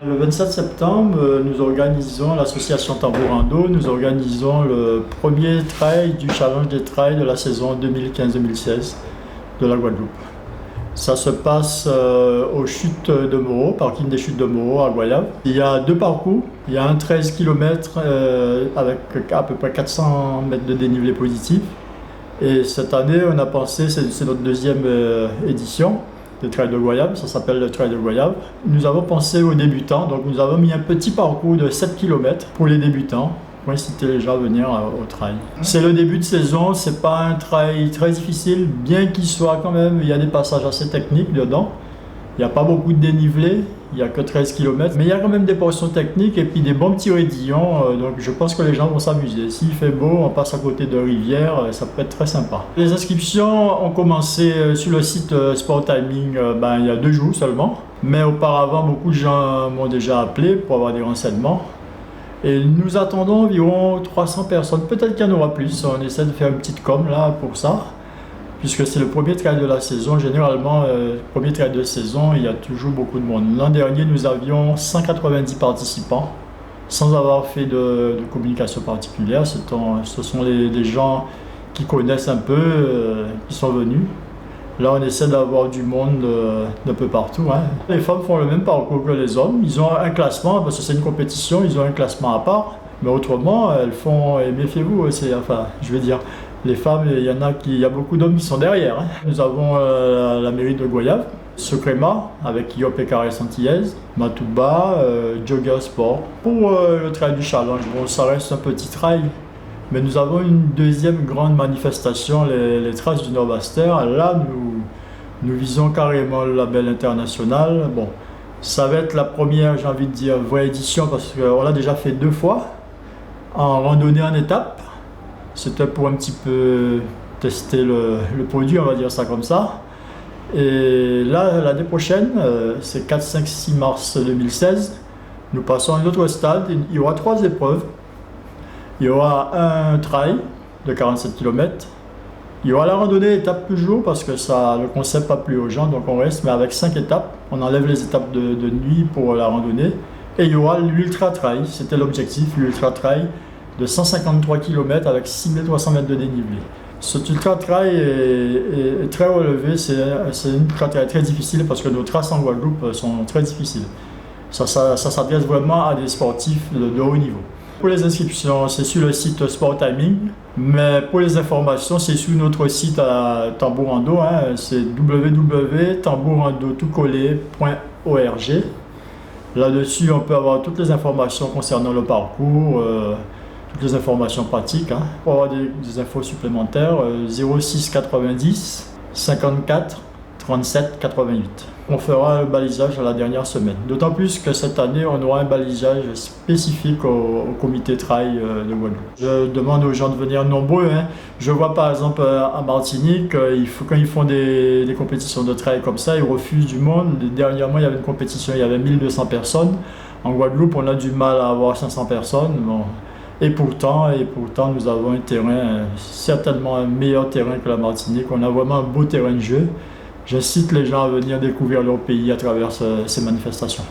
Le 27 septembre, nous organisons l'association Tambourando, nous organisons le premier trail du challenge des trails de la saison 2015-2016 de la Guadeloupe. Ça se passe aux chutes de Moreau, parking des chutes de Moreau à Goyave. Il y a deux parcours, il y a un 13 km avec à peu près 400 mètres de dénivelé positif. Et cette année, on a pensé, c'est notre deuxième édition du Trail de Goyave, ça s'appelle le Trail de Goyave. Nous avons pensé aux débutants, donc nous avons mis un petit parcours de 7 km pour les débutants, pour inciter les gens à venir au trail. C'est le début de saison, c'est pas un trail très difficile, bien qu'il soit quand même, il y a des passages assez techniques dedans. Il n'y a pas beaucoup de dénivelé, il n'y a que 13 km, mais il y a quand même des portions techniques et puis des bons petits raidillons, donc je pense que les gens vont s'amuser. S'il fait beau, on passe à côté de rivières, ça peut être très sympa. Les inscriptions ont commencé sur le site Sport Timing il y a 2 jours seulement, mais auparavant, beaucoup de gens m'ont déjà appelé pour avoir des renseignements. Et nous attendons environ 300 personnes, peut-être qu'il y en aura plus, on essaie de faire une petite com là pour ça. Puisque c'est le premier trail de la saison, généralement, premier trail de saison, il y a toujours beaucoup de monde. L'an dernier, nous avions 190 participants, sans avoir fait de communication particulière. Ce sont des gens qui connaissent un peu, qui sont venus. Là, on essaie d'avoir du monde d'un peu partout. Les femmes font le même parcours que les hommes. Ils ont un classement, parce que c'est une compétition, ils ont un classement à part. Mais autrement, elles font, et méfiez-vous, je veux dire, les femmes, il y a beaucoup d'hommes qui sont derrière. Nous avons la mairie de Goyave, Secrema, avec Yop et Carré Antillaise, Matouba, Jogger Sport. Pour le trail du challenge, bon, ça reste un petit trail, mais nous avons une deuxième grande manifestation, les Traces du Nord-Basse-Terre. Là, nous visons carrément le label international. Bon, ça va être la première, j'ai envie de dire, vraie édition, parce qu'on l'a déjà fait 2 fois, en randonnée en étape. C'était pour un petit peu tester le produit, on va dire ça comme ça. Et là, l'année prochaine, c'est 4, 5, 6 mars 2016, nous passons à un autre stade. Il y aura 3 épreuves. Il y aura un trail de 47 km. Il y aura la randonnée étape toujours, parce que le concept n'a plu aux gens, donc on reste, mais avec 5 étapes. On enlève les étapes de nuit pour la randonnée. Et il y aura l'ultra trail, c'était l'objectif, l'ultra trail de 153 km avec 6300 mètres de dénivelé. Cet ultra trail est très relevé, c'est une ultra trail très difficile parce que nos traces en Guadeloupe sont très difficiles. Ça s'adresse vraiment à des sportifs de haut niveau. Pour les inscriptions, c'est sur le site Sport Timing, mais pour les informations, c'est sur notre site à Tambourando, c'est www.tambourando.org. Là-dessus, on peut avoir toutes les informations concernant le parcours, toutes les informations pratiques. Pour avoir des infos supplémentaires, 06 90 54 37 88. On fera le balisage à la dernière semaine. D'autant plus que cette année, on aura un balisage spécifique au comité trail de Guadeloupe. Je demande aux gens de venir nombreux. Je vois par exemple à Martinique, quand ils font des compétitions de trail comme ça, ils refusent du monde. Dernièrement, il y avait une compétition, il y avait 1200 personnes. En Guadeloupe, on a du mal à avoir 500 personnes. Bon. Et pourtant, nous avons un terrain, certainement un meilleur terrain que la Martinique. On a vraiment un beau terrain de jeu. J'incite les gens à venir découvrir leur pays à travers ces manifestations.